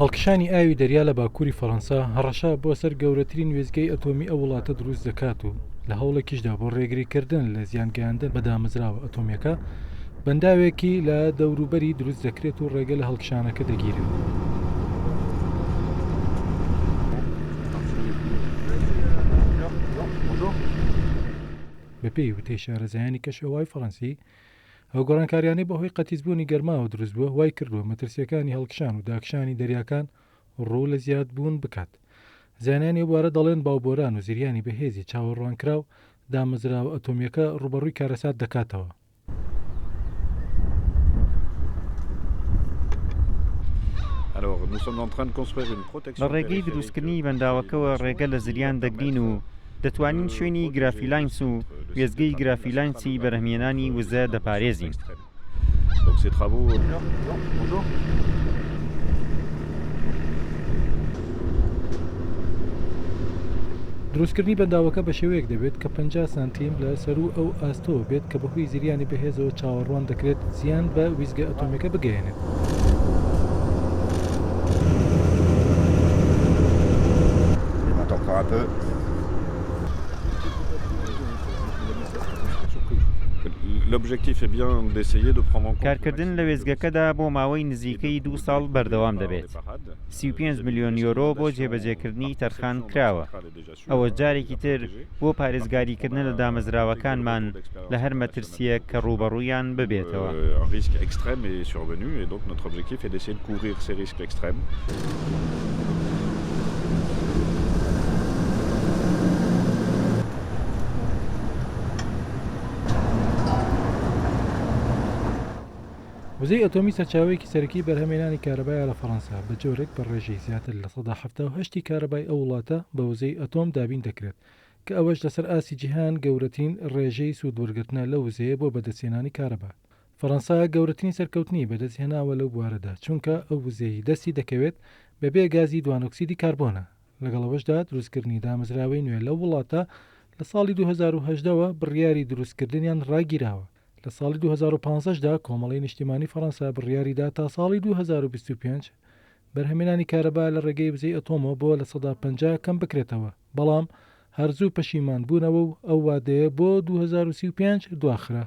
هەڵکشانی ئاوی دەریا لە باکووری فەڕەنسا هەڕەشە بۆ سەر گەورەترین وێستگەی ئەتۆمی ئەو وڵاتە دروست دەکات و لە هەوڵێکیشدا بۆ ڕێگریکردن لە زیانگەیاندن بە دامەزراوە ئەتۆمیەکە بەنداوێکی لە دەوروبەری دروست دەکرێت و ڕێگە لە هەڵکشانەکە دەگیرێت. بەپێی وتەی شارەزایانی کەشەوای فەڕەنسی ئەو گۆڕانکاریانەی بەهۆی قەتیزبوونی گەرماوە دروست بووە وای کردووە مەترسیەکانی هەڵکشان و داکشانی دەریاکان ڕوو لە زیاد بوون بکات. زانیانی بوارە دەڵێن باوبۆران و زریانی بەهێزی چاوەڕوانکراو دامەزراوە ئەتۆمیەکە ڕوبەڕووی کارەسات دەکاتەوە. لە ڕێگەی دروستکردنی بەنداوەکەوە ڕێگە لە زریان دەگرین و دەتوانین شوێنی گرافیلاینس و وێزگەی گرافیلاینسی بەرهەمهێنانی وزە دەپارێزین. دروستکردنی بەنداوەکە بە شێوەیەک دەبێت کە 50 سانتیم لە سەرو ئەو ئاستۆ بێت کە بەهۆی زریانی بەهێزەوە چاوەڕوان دەکرێت زیان بە ویزگە ئەتۆمیەکە بگەێنێت. کارکردن لە وێزگەکەدا بۆ ماوەی نزیکەی 2 ساڵ بەردەوام دەبێت. 35 ملیۆن یۆرۆ بۆ جێبەجێکردنی تەرخان کراوە. ئەوە جارێکی تر بۆ پارێزگاریکردن لە دامەزراوەکانمان لە هەر مەترسیەک کە ڕوبەڕوویان ببێتەوە. وزەی ئەتۆمی سەرچاوەیەکی سەرەکی بەرهەمهێنانی کارەبایە لە فەڕەنسا بە جۆرێک بە ڕێژەی زیاتر لە 1970 کارەبای ئەو وڵاتە بە وزەی ئەتۆم دابین دەکرێت کە ئەوەش لەسەر ئاسی جیهان گەورەترین ڕێژەی سوودوەرگرتنە لە وزەیە بۆ بەدەستهێنانی کارەبا. فەڕەنسا گەورەترین سەرکەوتنی بەدەستهێناوە لەو بوارەدا چونکە ئەو وزەی دەستی دەکەوێت بەبێ گازی دوانۆکسیدی کاربۆنە. لەگەڵەوەشدا دروستکردنی دامەزراوەی نوێ لەو وڵاتە لە ساڵی 2010ەوە بڕیاری دروستکردنیان ڕاگیراوە. لە ساڵی 2015دا کۆمەڵی نیشتیمانی فەڕەنسا بڕیاریدا تا ساڵی 2025 بەرهەمهێنانی کارەبا لە ڕێگەی وزەی ئەتۆمەوە بۆ لە 150 کەم بکرێتەوە، بەڵام هەرزوو پەشیمان بوونەوە و ئەو وادەیە بۆ 2035 دواخرا.